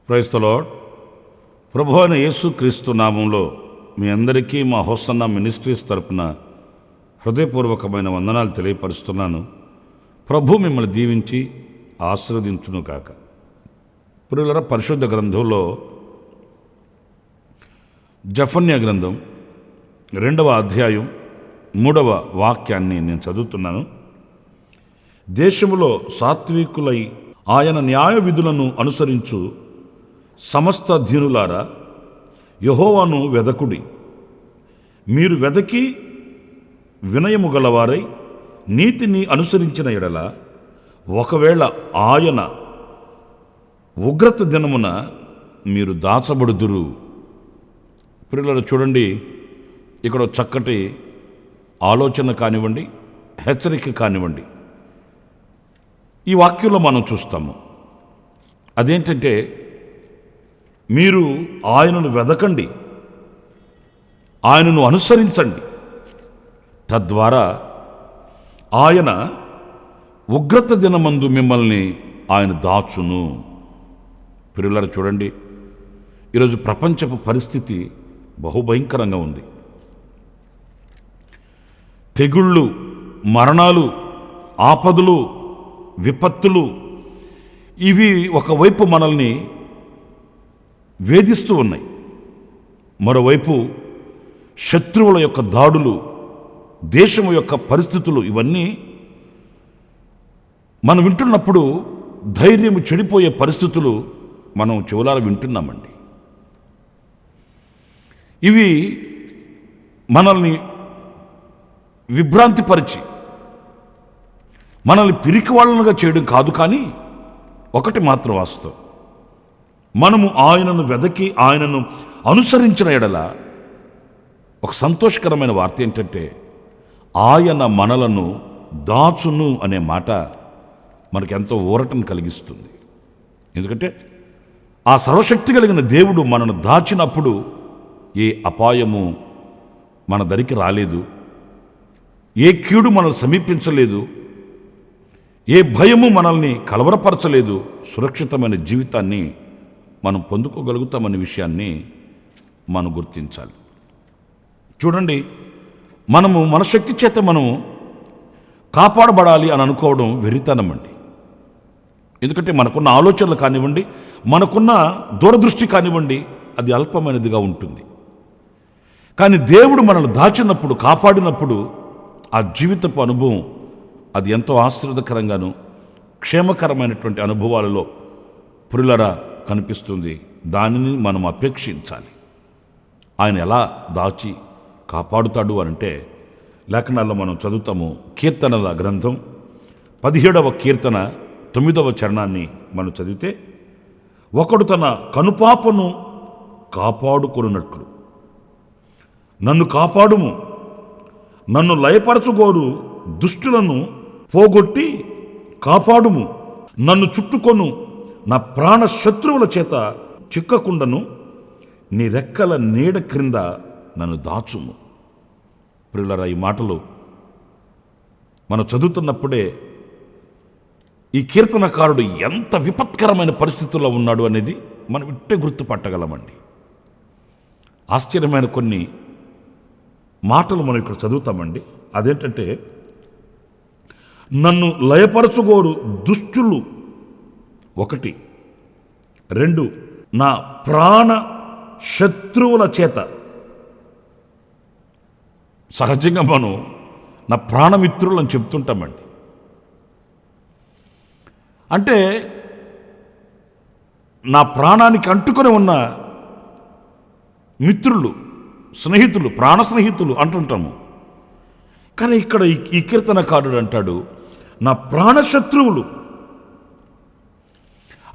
Praise the lord. ప్రభువైన అయిన యేసుక్రీస్తు నామంలో మీ అందరికీ మా హోసన్నా మినిస్ట్రీస్ తరపున హృదయపూర్వకమైన వందనాలు తెలియపరుస్తున్నాను. ప్రభు మిమ్మల్ని దీవించి ఆశీర్వదించును గాక. ప్రియులారా, పరిశుద్ధ గ్రంథంలో జెఫన్యా గ్రంథం 2వ అధ్యాయం 3వ వాక్యాన్ని నేను చదువుతున్నాను. దేశములో సాత్వికులై ఆయన న్యాయ విధులను అనుసరించు సమస్త దీనులారా, యెహోవాను వెదకుడి. మీరు వెదకి వినయము గలవారై నీతిని అనుసరించిన ఎడల ఒకవేళ ఆయన ఉగ్రత దినమున మీరు దాచబడుదురు. పిల్లలు చూడండి, ఇక్కడ చక్కటి ఆలోచన కానివ్వండి, హెచ్చరిక కానివ్వండి, ఈ వాక్యంలో మనం చూస్తాము. అదేంటంటే, మీరు ఆయనను వెదకండి, ఆయనను అనుసరించండి, తద్వారా ఆయన ఉగ్రత దినమందు మిమ్మల్ని ఆయన దాచును. పిల్లలు చూడండి, ఈరోజు ప్రపంచపు పరిస్థితి బహుభయంకరంగా ఉంది. తెగుళ్ళు, మరణాలు, ఆపదలు, విపత్తులు ఇవి ఒకవైపు మనల్ని వేధిస్తూ ఉన్నాయి. మరోవైపు శత్రువుల యొక్క దాడులు, దేశం యొక్క పరిస్థితులు, ఇవన్నీ మనం వింటున్నప్పుడు ధైర్యం చెడిపోయే పరిస్థితులు మనం చెవులారా వింటున్నామండి. ఇవి మనల్ని విభ్రాంతిపరిచి మనల్ని పిరికి వాళ్ళనుగా చేయడం కాదు. కానీ ఒకటి మాత్రం వాస్తవం, మనము ఆయనను వెదకి ఆయనను అనుసరించిన ఎడల ఒక సంతోషకరమైన వార్త ఏంటంటే, ఆయన మనలను దాచును అనే మాట మనకెంతో ఊరటను కలిగిస్తుంది. ఎందుకంటే ఆ సర్వశక్తి కలిగిన దేవుడు మనను దాచినప్పుడు ఏ అపాయము మన దరికి రాలేదు, ఏ కీడు మనల్ని సమీపించలేదు, ఏ భయము మనల్ని కలవరపరచలేదు. సురక్షితమైన జీవితాన్ని మనం పొందుకోగలుగుతామనే విషయాన్ని మనం గుర్తించాలి. చూడండి, మనము మన శక్తి చేత మనం కాపాడబడాలి అని అనుకోవడం వెర్రితనం అండి. ఎందుకంటే మనకున్న ఆలోచనలు కానివ్వండి, మనకున్న దూరదృష్టి కానివ్వండి, అది అల్పమైనదిగా ఉంటుంది. కానీ దేవుడు మనల్ని దాచినప్పుడు, కాపాడినప్పుడు ఆ జీవితపు అనుభవం అది ఎంతో ఆశీర్వాదకరంగాను క్షేమకరమైనటువంటి అనుభవాలలో ప్రియులారా కనిపిస్తుంది. దానిని మనం అపేక్షించాలి. ఆయన ఎలా దాచి కాపాడుతాడు అనంటే, లేఖనాల్లో మనం చదువుతాము. కీర్తనల గ్రంథం 17వ కీర్తన 9వ చరణాన్ని మనం చదివితే, ఒకడు తన కనుపాపను కాపాడుకొనున్నట్లు నన్ను కాపాడుము, నన్ను లయపరచుగోరు దుష్టులను పోగొట్టి కాపాడుము, నన్ను చుట్టుకొను నా ప్రాణ శత్రువుల చేత చిక్కకుండను, నీ రెక్కల నీడ క్రింద నన్ను దాచుము. ప్రియులారా, ఈ మాటలు మనం చదువుతున్నప్పుడే ఈ కీర్తనకారుడు ఎంత విపత్కరమైన పరిస్థితుల్లో ఉన్నాడు అనేది మనం ఇట్టే గుర్తుపట్టగలమండి. ఆశ్చర్యమైన కొన్ని మాటలు మనం ఇక్కడ చదువుతామండి. అదేంటంటే, నన్ను లయపరచుగోరు దుష్టులు 1, 2 నా ప్రాణ శత్రువుల చేత. సహజంగా మనం నా ప్రాణమిత్రులు అని చెప్తుంటామండి. అంటే నా ప్రాణానికి అంటుకొని ఉన్న మిత్రులు, స్నేహితులు, ప్రాణ స్నేహితులు అంటుంటాము. కానీ ఇక్కడ ఈ కీర్తనకారుడు అంటాడు, నా ప్రాణ శత్రువులు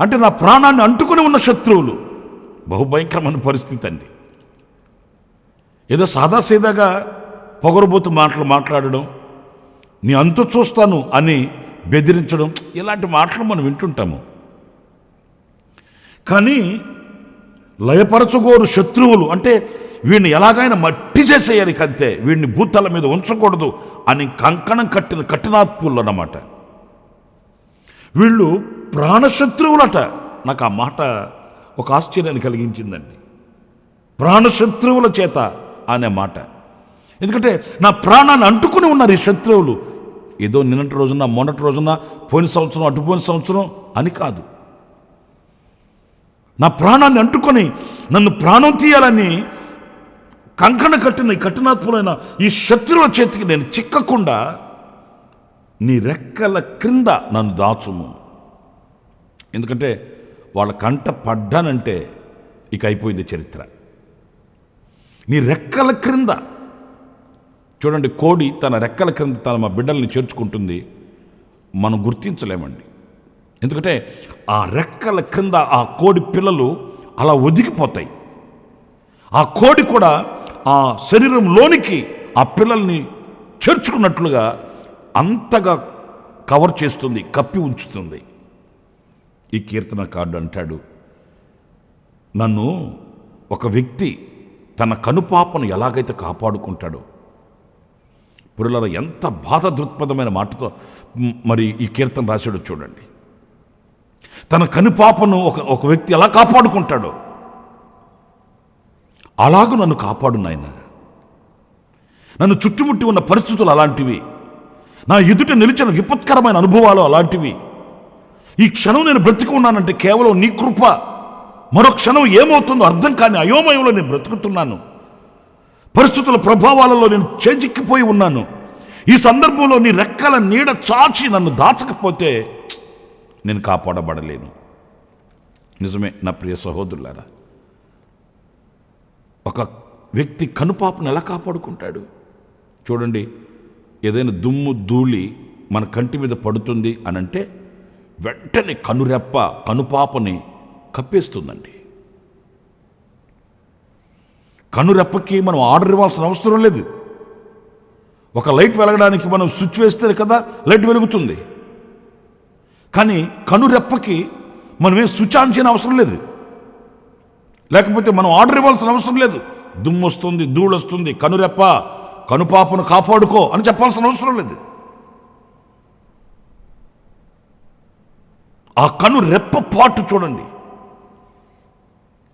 అంటే నా ప్రాణాన్ని అంటుకుని ఉన్న శత్రువులు. బహుభయంకరమైన పరిస్థితి అండి. ఏదో సాదాసీదాగా పొగరుబోతు మాటలు మాట్లాడడం, నీ అంతు చూస్తాను అని బెదిరించడం, ఇలాంటి మాటలు మనం వింటుంటాము. కానీ లయపరచగోరు శత్రువులు అంటే వీడిని ఎలాగైనా మట్టి చేసేయాలి కంతే, వీడిని భూతల మీద ఉంచకూడదు అని కంకణం కట్టిన కఠినాత్ములు అన్నమాట. వీళ్ళు ప్రాణశత్రువులట. నాకు ఆ మాట ఒక ఆశ్చర్యాన్ని కలిగించిందండి. ప్రాణశత్రువుల చేత అనే మాట. ఎందుకంటే నా ప్రాణాన్ని అంటుకుని ఉన్నారు ఈ శత్రువులు. ఏదో నిన్నటి రోజున, మొన్నటి రోజున, పోయిన సంవత్సరం, అటుపోయిన సంవత్సరం అని కాదు. నా ప్రాణాన్ని అంటుకొని నన్ను ప్రాణం తీయాలని కంకణ కట్టిన ఈ కఠినాత్ములైన ఈ శత్రువుల చేతికి నేను చిక్కకుండా నీ రెక్కల క్రింద నన్ను దాచుము. ఎందుకంటే వాళ్ళ కంట పడ్డానంటే ఇక అయిపోయింది చరిత్ర. నీ రెక్కల క్రింద. చూడండి, కోడి తన రెక్కల క్రింద తన బిడ్డల్ని చేర్చుకుంటుంది. మనం గుర్తించలేమండి. ఎందుకంటే ఆ రెక్కల క్రింద ఆ కోడి పిల్లలు అలా ఒదిగిపోతాయి. ఆ కోడి కూడా ఆ శరీరంలోనికి ఆ పిల్లల్ని చేర్చుకున్నట్లుగా అంతగా కవర్ చేస్తుంది, కప్పి ఉంచుతుంది. ఈ కీర్తనకారుడు అంటాడు, నన్ను ఒక వ్యక్తి తన కనుపాపను ఎలాగైతే కాపాడుకుంటాడో. పురుల ఎంత బాధ దృక్పథమైన మాటతో మరి ఈ కీర్తన రాశాడో చూడండి. తన కనుపాపను ఒక వ్యక్తి ఎలా కాపాడుకుంటాడో అలాగూ నన్ను కాపాడు నాయన. నన్ను చుట్టుముట్టి ఉన్న పరిస్థితులు అలాంటివి, నా ఎదుట నిలిచిన విపత్కరమైన అనుభవాలు అలాంటివి. ఈ క్షణం నేను బ్రతికి ఉన్నానంటే కేవలం నీ కృప. మరో క్షణం ఏమవుతుందో అర్థం కాని అయోమయంలో నేను బ్రతుకుతున్నాను. పరిస్థితుల ప్రభావాలలో నేను చేజిక్కిపోయి ఉన్నాను. ఈ సందర్భంలో నీ రెక్కల నీడ చాచి నన్ను దాచకపోతే నేను కాపాడబడలేను. నిజమే నా ప్రియ సహోదరులారా, ఒక వ్యక్తి కనుపాపను ఎలా కాపాడుకుంటాడు చూడండి. ఏదైనా దుమ్ము ధూళి మన కంటి మీద పడుతుంది అనంటే వెంటనే కనురెప్ప కనుపాపని కప్పేస్తుందండి. కనురెప్పకి మనం ఆర్డర్ ఇవ్వాల్సిన అవసరం లేదు. ఒక లైట్ వెలగడానికి మనం స్విచ్ వేస్తే కదా లైట్ వెలుగుతుంది. కానీ కనురెప్పకి మనమేం స్విచ్ ఆన్ చేయని అవసరం లేదు. లేకపోతే మనం ఆర్డర్ ఇవ్వాల్సిన అవసరం లేదు. దుమ్ము వస్తుంది, ధూళి వస్తుంది, కనురెప్ప కనుపాపను కాపాడుకో అని చెప్పాల్సిన అవసరం లేదు. ఆ కను రెప్ప పాటు చూడండి.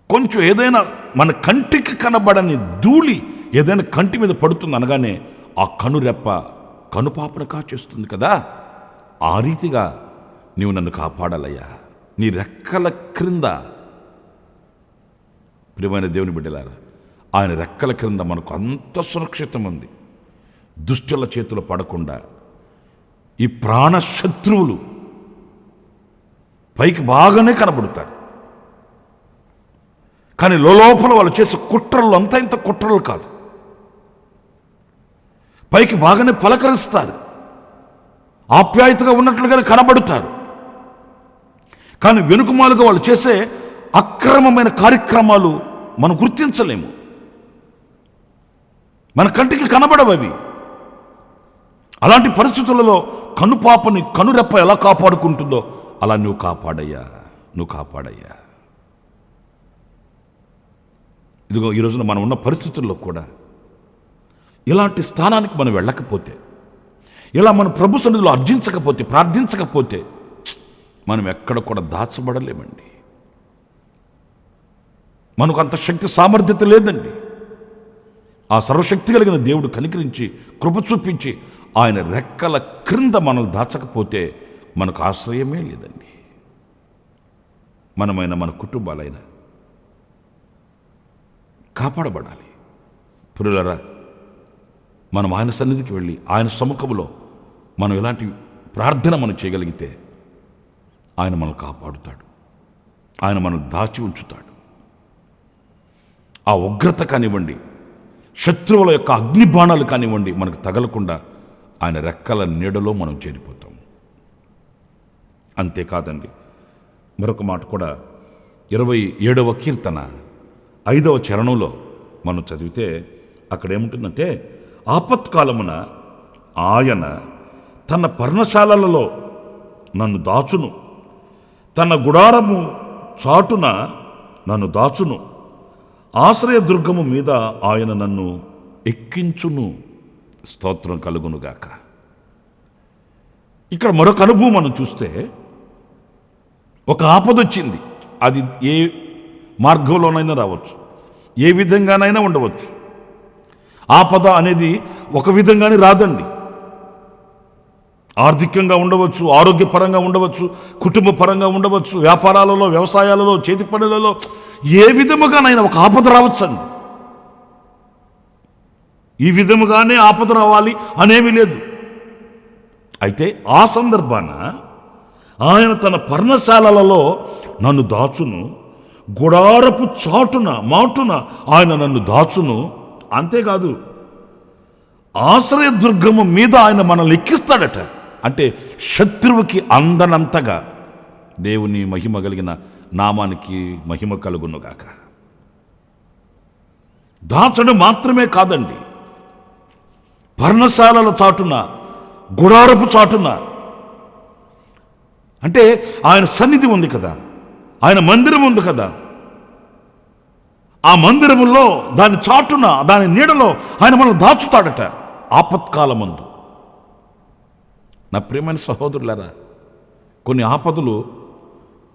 కొంచెం ఏదైనా మన కంటికి కనబడని ధూళి ఏదైనా కంటి మీద పడుతుంది అనగానే ఆ కను రెప్ప కనుపాపను కాచేస్తుంది కదా. ఆ రీతిగా నీవు నన్ను కాపాడాలయ్యా. నీ రెక్కల క్రింద. ప్రియమైన దేవుని బిడ్డలారా, ఆయన రెక్కల క్రింద మనకు అంత సురక్షితం ఉంది. దుష్టుల చేతులు పడకుండా ఈ ప్రాణశత్రువులు పైకి బాగానే కనబడతారు, కానీ లోపల వాళ్ళు చేసే కుట్రలు అంత ఇంత కుట్రలు కాదు. పైకి బాగానే పలకరిస్తారు, ఆప్యాయతగా ఉన్నట్లుగానే కనబడతారు, కానీ వెనుకమాలుగా వాళ్ళు చేసే అక్రమమైన కార్యక్రమాలు మనం గుర్తించలేము. మన కంటికి కనబడవు అవి. అలాంటి పరిస్థితులలో కనుపాపని కనురెప్ప ఎలా కాపాడుకుంటుందో అలా నువ్వు కాపాడయ్యా, నువ్వు కాపాడయ్యా. ఇదిగో ఈ రోజున మనం ఉన్న పరిస్థితుల్లో కూడా ఇలాంటి స్థానానికి మనం వెళ్ళకపోతే, ఇలా మనం ప్రభు సన్నిధిలో అర్జించకపోతే, ప్రార్థించకపోతే మనం ఎక్కడ కూడా దాచబడలేమండి. మనకు అంత శక్తి సామర్థ్యత లేదండి. ఆ సర్వశక్తి కలిగిన దేవుడు కనికరించి కృప చూపించి ఆయన రెక్కల క్రింద మనల్ని దాచకపోతే మనకు ఆశ్రయమే లేదండి. మనమైనా మన కుటుంబాలైనా కాపాడబడాలి. ప్రియులారా, మనం ఆయన సన్నిధికి వెళ్ళి ఆయన సముఖంలో మనం ఇలాంటి ప్రార్థన మనం చేయగలిగితే ఆయన మనల్ని కాపాడుతాడు, ఆయన మనల్ని దాచి ఉంచుతాడు. ఆ ఉగ్రత కానివ్వండి, శత్రువుల యొక్క అగ్నిబాణాలు కానివ్వండి మనకు తగలకుండా ఆయన రెక్కల నీడలో మనం చేరిపోతాం. అంతేకాదండి, మరొక మాట కూడా 27వ కీర్తన 5వ చరణంలో మనం చదివితే అక్కడ ఏముంటుందంటే, ఆపత్కాలమున ఆయన తన పర్ణశాలలలో నన్ను దాచును, తన గుడారము చాటున నన్ను దాచును, ఆశ్రయదుర్గము మీద ఆయన నన్ను ఎక్కించును. స్తోత్రం కలుగునుగాక. ఇక్కడ మరొక అనుభవం మనం చూస్తే, ఒక ఆపదొచ్చింది. అది ఏ మార్గంలోనైనా రావచ్చు, ఏ విధంగానైనా ఉండవచ్చు. ఆపద అనేది ఒక విధంగానే రాదండి. ఆర్థికంగా ఉండవచ్చు, ఆరోగ్యపరంగా ఉండవచ్చు, కుటుంబ పరంగా ఉండవచ్చు, వ్యాపారాలలో, వ్యవసాయాలలో, చేతి పనులలో, ఏ విధముగానైనా ఒక ఆపద రావచ్చండి. ఈ విధముగానే ఆపద రావాలి అనేమీ లేదు. అయితే ఆ సందర్భాన ఆయన తన పర్ణశాలలలో నన్ను దాచును, గుడారపు చాటున మాటున ఆయన నన్ను దాచును. అంతేకాదు, ఆశ్రయదుర్గము మీద ఆయన మనల్ని ఎక్కిస్తాడట. అంటే శత్రువుకి అందనంతగా. దేవుని మహిమ కలిగిన నామానికి మహిమ కలుగునుగాక. దాచడం మాత్రమే కాదండి, పర్ణశాలల చాటున, గుడారపు చాటున, అంటే ఆయన సన్నిధి ఉంది కదా, ఆయన మందిరం ఉంది కదా, ఆ మందిరములో దాని చాటున, దాని నీడలో ఆయన మనల్ని దాచుతాడట ఆపత్కాలమందు. నా ప్రియమైన సహోదరులారా, కొన్ని ఆపదలు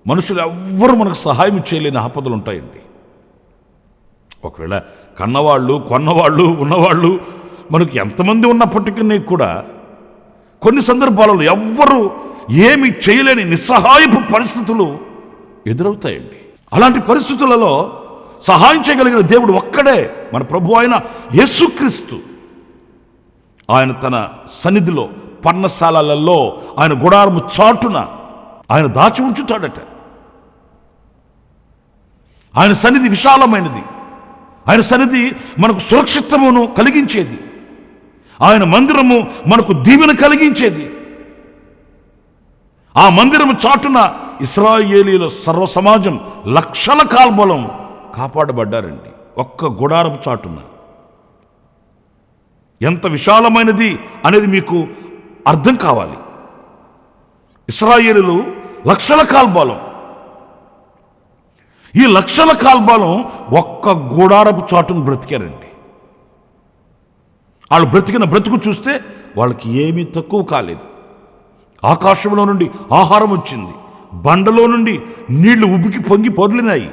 మనుషులు ఎవ్వరూ మనకు సహాయం చేయలేని ఆపదలు ఉంటాయండి. ఒకవేళ కన్నవాళ్ళు, కొన్నవాళ్ళు, ఉన్నవాళ్ళు మనకు ఎంతమంది ఉన్నప్పటికీ కూడా కొన్ని సందర్భాలలో ఎవ్వరూ ఏమి చేయలేని నిస్సహాయపు పరిస్థితులు ఎదురవుతాయండి. అలాంటి పరిస్థితులలో సహాయం చేయగలిగిన దేవుడు ఒక్కడే, మన ప్రభు అయిన యేసుక్రీస్తు. ఆయన తన సన్నిధిలో, పర్ణశాలలలో, ఆయన గుడారము చాటున ఆయన దాచి ఉంచుతాడట. ఆయన సన్నిధి విశాలమైనది, ఆయన సన్నిధి మనకు సురక్షితమును కలిగించేది, ఆయన మందిరము మనకు దీవెన కలిగించేది. ఆ మందిరము చాటున ఇశ్రాయేలీయుల సర్వ సమాజం లక్షల కాల్బలం కాపాడబడ్డారండి. ఒక్క గుడారపు చాటున. ఎంత విశాలమైనది అనేది మీకు అర్థం కావాలి. ఇశ్రాయేలీయులు లక్షల కాల్బలం, ఈ లక్షల కాల్బలం ఒక్క గుడారపు చాటును బ్రతికారండి. వాళ్ళు బ్రతికిన బ్రతుకు చూస్తే వాళ్ళకి ఏమీ తక్కువ కాలేదు. ఆకాశంలో నుండి ఆహారం వచ్చింది, బండలో నుండి నీళ్లు ఉబికి పొంగి పొర్లినాయి.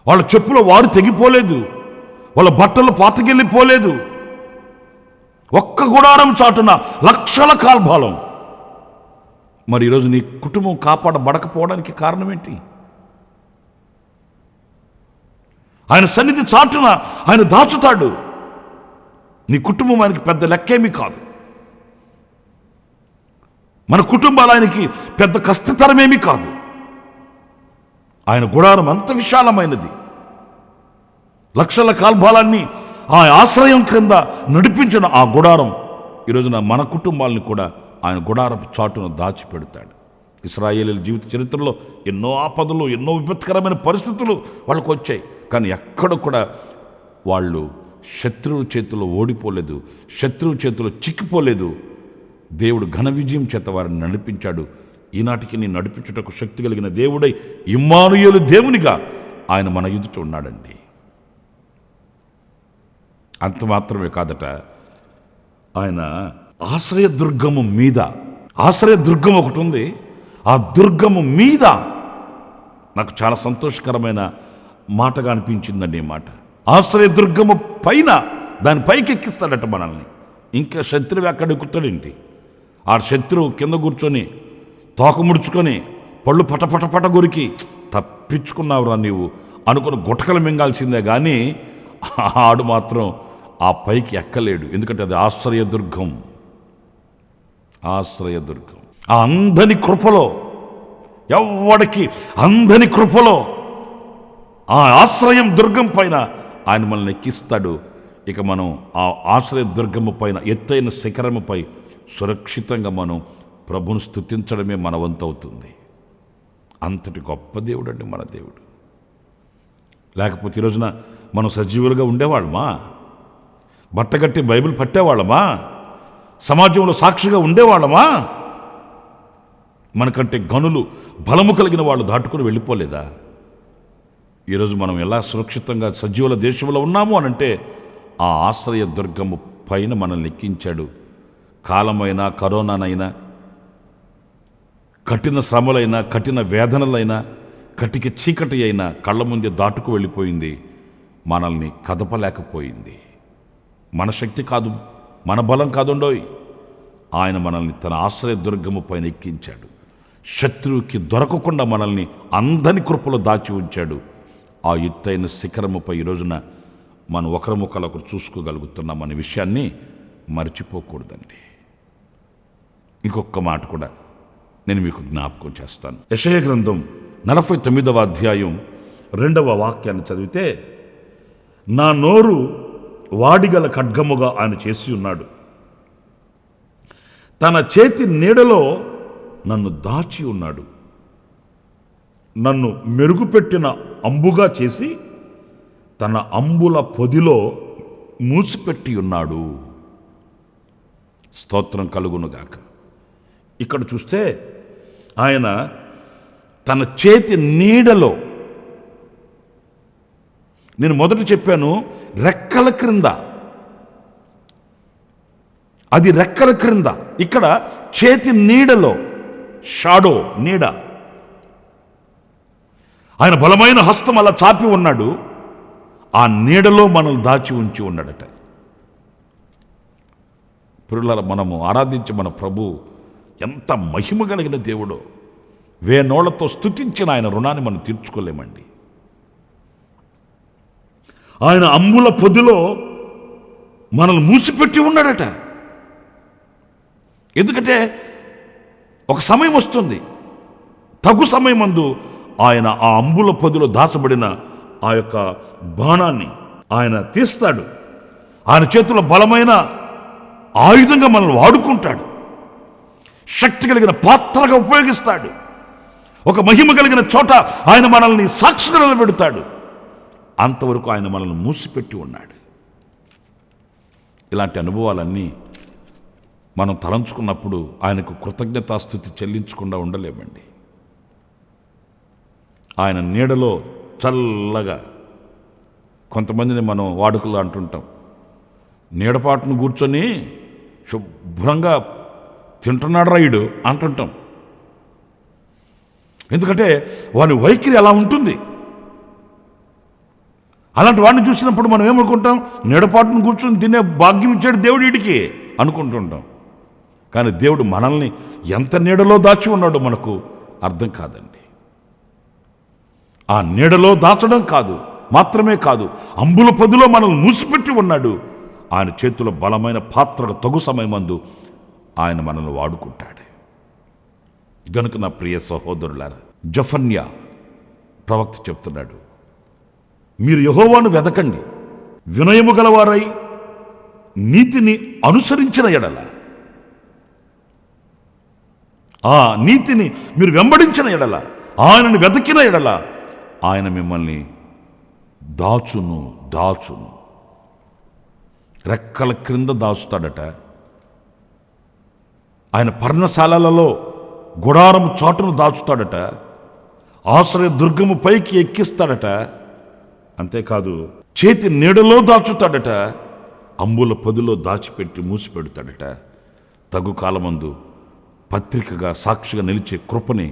వాళ్ళ చెప్పులో వారు తెగిపోలేదు, వాళ్ళ బట్టలు పాతకెళ్ళిపోలేదు. ఒక్క గుడారం చాటున లక్షల కాల్బలం. మరి ఈరోజు నీ కుటుంబం కాపాడబడకపోవడానికి కారణం ఏంటి? ఆయన సన్నిధి చాటున ఆయన దాచుతాడు. నీ కుటుంబం ఆయనకి పెద్ద లెక్కేమీ కాదు. మన కుటుంబాలు ఆయనకి పెద్ద కష్టతరమేమీ కాదు. ఆయన గుడారం అంత విశాలమైనది. లక్షల కాల్బాలాన్ని ఆ ఆశ్రయం క్రింద నడిపించిన ఆ గుడారం ఈరోజున మన కుటుంబాలను కూడా ఆయన గుడారపు చాటును దాచిపెడతాడు. ఇశ్రాయేలీయుల జీవిత చరిత్రలో ఎన్నో ఆపదలు, ఎన్నో విపత్కరమైన పరిస్థితులు వాళ్ళకు వచ్చాయి. కానీ ఎక్కడ కూడా వాళ్ళు శత్రువు చేతిలో ఓడిపోలేదు, శత్రువు చేతిలో చిక్కిపోలేదు. దేవుడు ఘన విజయం చేత వారిని నడిపించాడు. ఈనాటికి నీ నడిపించుటకు శక్తి కలిగిన దేవుడై ఇమ్మానుయేలు దేవునిగా ఆయన మన ఎదుట ఉన్నాడండి. అంత మాత్రమే కాదట, ఆయన ఆశ్రయదుర్గము మీద, ఆశ్రయదుర్గం ఒకటి ఉంది, ఆ దుర్గము మీద నాకు చాలా సంతోషకరమైన మాటగా అనిపించిందండి ఈ మాట. ఆశ్రయదుర్గము పైన, దాని పైకి ఎక్కిస్తాడట మనల్ని. ఇంకా శత్రువు ఎక్కడ ఎక్కుతాడేంటి? ఆ శత్రువు కింద కూర్చొని తోక ముడుచుకొని పళ్ళు పటపటపట గురికి తప్పించుకున్నావురా నీవు అనుకుని గుటకలు మింగాల్సిందే కానీ ఆడు మాత్రం ఆ పైకి ఎక్కలేడు. ఎందుకంటే అది ఆశ్రయదుర్గం. ఆశ్రయదుర్గం ఆ అందని కృపలో, ఎవ్వడికి అందని కృపలో ఆ ఆశ్రయం దుర్గం పైన ఆయన మనల్ని ఎక్కిస్తాడు. ఇక మనం ఆ ఆశ్రయ దుర్గము పైన, ఎత్తైన శిఖరముపై సురక్షితంగా మనం ప్రభువును స్తుతించడమే మన వంతు అవుతుంది. అంతటి గొప్ప దేవుడు అండి మన దేవుడు. లేకపోతే ఈ రోజున మనం సజీవులుగా ఉండేవాళ్ళమా? బట్టగట్టి బైబిల్ పట్టేవాళ్ళమా? సమాజంలో సాక్షిగా ఉండేవాళ్ళమా? మనకంటే గనులు బలము కలిగిన వాళ్ళు దాటుకుని వెళ్ళిపోలేదా? ఈరోజు మనం ఎలా సురక్షితంగా సజీవుల దేశంలో ఉన్నాము అనంటే ఆ ఆశ్రయ దుర్గము పైన మనల్ని ఎక్కించాడు. కాలమైనా, కరోనానైనా, కఠిన శ్రమలైనా, కఠిన వేదనలైనా, కటిక చీకటి అయినా కళ్ళ ముందే దాటుకు వెళ్ళిపోయింది. మనల్ని కదపలేకపోయింది. మన శక్తి కాదు, మన బలం కాదుండోయ్. ఆయన మనల్ని తన ఆశ్రయ దుర్గము పైన ఎక్కించాడు. శత్రువుకి దొరకకుండా మనల్ని అందని కృపలో దాచి ఉంచాడు. ఆ ఎత్తైన శిఖరముపై ఈ రోజున మనం ఒకరికొకరు చూసుకోగలుగుతున్నాం అనే విషయాన్ని మర్చిపోకూడదండి. ఇంకొక మాట కూడా నేను మీకు జ్ఞాపకం చేస్తాను. యెషయా గ్రంథం 49వ అధ్యాయం 2వ వాక్యాన్ని చదివితే, నా నోరు వాడిగల ఖడ్గముగా ఆయన చేసి ఉన్నాడు, తన చేతి నీడలో నన్ను దాచి ఉన్నాడు, నన్ను మెరుగుపెట్టిన అంబుగా చేసి తన అంబుల పొదిలో మూసిపెట్టి ఉన్నాడు. స్తోత్రం కలుగునుగాక. ఇక్కడ చూస్తే ఆయన తన చేతి నీడలో, నేను మొదట చెప్పాను రెక్కల క్రింద, అది రెక్కల క్రింద, ఇక్కడ చేతి నీడలో, షాడో, నీడ. ఆయన బలమైన హస్తం అలా చాపి ఉన్నాడు. ఆ నీడలో మనల్ని దాచి ఉంచి ఉన్నాడట. పిల్లల, మనము ఆరాధించే మన ప్రభు ఎంత మహిమ కలిగిన దేవుడో. వేనోళ్లతో స్తుతించిన ఆయన రుణాన్ని మనం తీర్చుకోలేమండి. ఆయన అంబుల పొదిలో మనల్ని మూసిపెట్టి ఉన్నాడట. ఎందుకంటే ఒక సమయం వస్తుంది, తగు సమయమందు ఆయన ఆ అంబుల పొదిలో దాచబడిన ఆ యొక్క బాణాన్ని ఆయన తీస్తాడు. ఆయన చేతిలో బలమైన ఆయుధంగా మనల్ని వాడుకుంటాడు. శక్తి కలిగిన పాత్రగా ఉపయోగిస్తాడు. ఒక మహిమ కలిగిన చోట ఆయన మనల్ని సాక్షిగా నిలబెడతాడు. అంతవరకు ఆయన మనల్ని మూసిపెట్టి ఉన్నాడు. ఇలాంటి అనుభవాలన్నీ మనం తలంచుకున్నప్పుడు ఆయనకు కృతజ్ఞతాస్తుతి చెల్లించకుండా ఉండలేమండి. ఆయన నీడలో చల్లగా, కొంతమందిని మనం వాడుకలు అంటుంటాం, నీడపాటును కూర్చొని శుభ్రంగా తింటున్నాడు రాయుడు అంటుంటాం. ఎందుకంటే వాని వైఖరి అలా ఉంటుంది. అలాంటి వాడిని చూసినప్పుడు మనం ఏమనుకుంటాం, నీడపాటును కూర్చొని తినే భాగ్యం ఇచ్చాడు దేవుడు వీడికి అనుకుంటుంటాం. కానీ దేవుడు మనల్ని ఎంత నీడలో దాచి ఉన్నాడో మనకు అర్థం కాదండి. ఆ నీడలో దాచడం కాదు, మాత్రమే కాదు, అంబుల పొదిలో మనల్ని మూసిపెట్టి ఉన్నాడు. ఆయన చేతిలో బలమైన పాత్రకు తగు సమయమందు ఆయన మనల్ని వాడుకుంటాడు. గనుక నా ప్రియ సహోదరులారా, జఫన్యా ప్రవక్త చెప్తున్నాడు, మీరు యెహోవాను వెదకండి, వినయము గలవారై నీతిని అనుసరించిన ఎడల, ఆ నీతిని మీరు వెంబడించిన ఎడల, ఆయనను వెతకిన ఎడల ఆయన మిమ్మల్ని దాచును. రెక్కల క్రింద దాచుతాడట. ఆయన పర్ణశాలలలో గుడారము చాటును దాచుతాడట. ఆశ్రయ దుర్గము పైకి ఎక్కిస్తాడట. అంతేకాదు, చేతి నీడలో దాచుతాడట. అంబుల పొదిలో దాచిపెట్టి మూసిపెడతాడట. తగు కాలమందు పత్రికగా, సాక్షిగా నిలిచే కృపని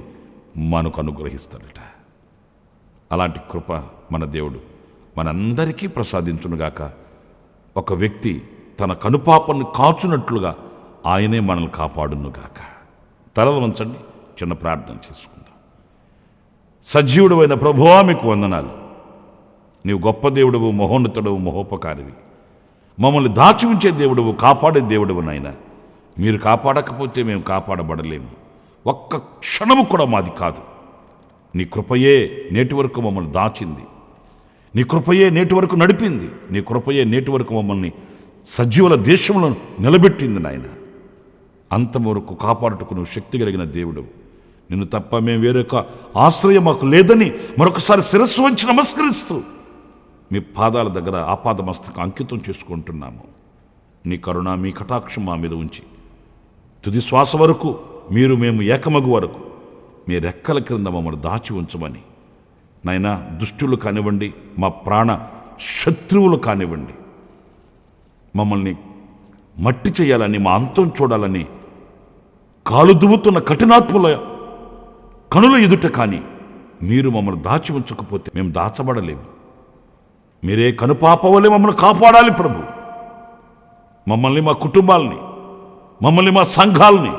మనకు అనుగ్రహిస్తాడట. అలాంటి కృప మన దేవుడు మనందరికీ ప్రసాదించునుగాక. ఒక వ్యక్తి తన కనుపాపను కాచునట్లుగా ఆయనే మనల్ని కాపాడునుగాక. తలలు వంచండి, చిన్న ప్రార్థన చేసుకుందాం. సజీవుడైన ప్రభువా, మీకు వందనాలు. నీవు గొప్ప దేవుడవు, మహోన్నతుడవు, మహోపకారివి. మమ్మల్ని దాచి ఉంచే దేవుడవు, కాపాడే దేవుడవు నాయన. మీరు కాపాడకపోతే మేము కాపాడబడలేము. ఒక్క క్షణము కూడా మాది కాదు. నీ కృపయే నేటి వరకు మమ్మల్ని దాచింది. నీ కృపయే నేటి వరకు నడిపింది. నీ కృపయే నేటి వరకు మమ్మల్ని సజీవుల దేశంలో నిలబెట్టింది నాయన. అంతం వరకు కాపాడుటకు నువ్వు శక్తి కలిగిన దేవుడు. నిన్ను తప్ప మేము వేరొక ఆశ్రయం మాకు లేదని మరొకసారి శిరస్సు వంచి నమస్కరిస్తూ మీ పాదాల దగ్గర ఆపాదమస్తకం అంకితం చేసుకుంటున్నాము. నీ కరుణ, మీ కటాక్షం మా మీద ఉంచి తుది శ్వాస వరకు మీరు మేము ఏకమగు వరకు మీ రెక్కల క్రింద మమ్మల్ని దాచి ఉంచమని నాయనా, దుష్టులు కానివ్వండి, మా ప్రాణ శత్రువులు కానివ్వండి, మమ్మల్ని మట్టి చేయాలని, మా అంతం చూడాలని కాలు దువ్వుతున్న కఠినాత్ముల కనుల ఎదుట కానీ మీరు మమ్మల్ని దాచి ఉంచకపోతే మేము దాచబడలేము. మీరే కనుపాపవలే మమ్మల్ని కాపాడాలి ప్రభు. మమ్మల్ని, మా కుటుంబాలని, మమ్మల్ని, మా సంఘాలని,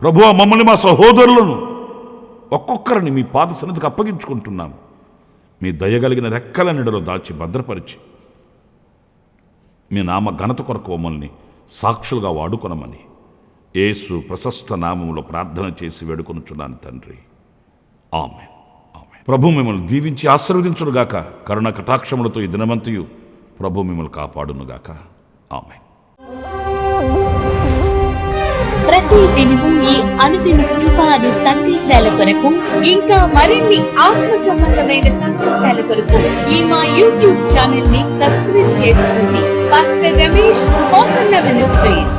ప్రభువా మమ్మల్ని, మా సహోదరులను ఒక్కొక్కరిని మీ పాద సన్నిధికి అప్పగించుకుంటున్నాము. మీ దయగలిగిన రెక్కల నీడలో దాచి భద్రపరిచి మీ నామ ఘనత కొరకు మమ్మల్ని సాక్షులుగా వాడుకొనమని యేసు ప్రశస్త నామములో ప్రార్థన చేసి వేడుకొనుచున్నాను తండ్రి. ఆమేన్. ఆమేన్. ప్రభు మిమ్మల్ని దీవించి ఆశీర్వదించునుగాక. కరుణ కటాక్షములతో ఈ దినమంతయు ప్రభు మిమ్మల్ని కాపాడునుగాక. ఆమేన్. ప్రతి దినము ఈ అనుదిన కృపాను సందేశాల కొరకు, ఇంకా మరిన్ని ఆత్మ సంబంధమైన సందేశాల కొరకు ఈ మా యూట్యూబ్ ఛానల్ ని సబ్స్క్రైబ్ చేసుకోండి. Pastor Ramesh hosanna ministries.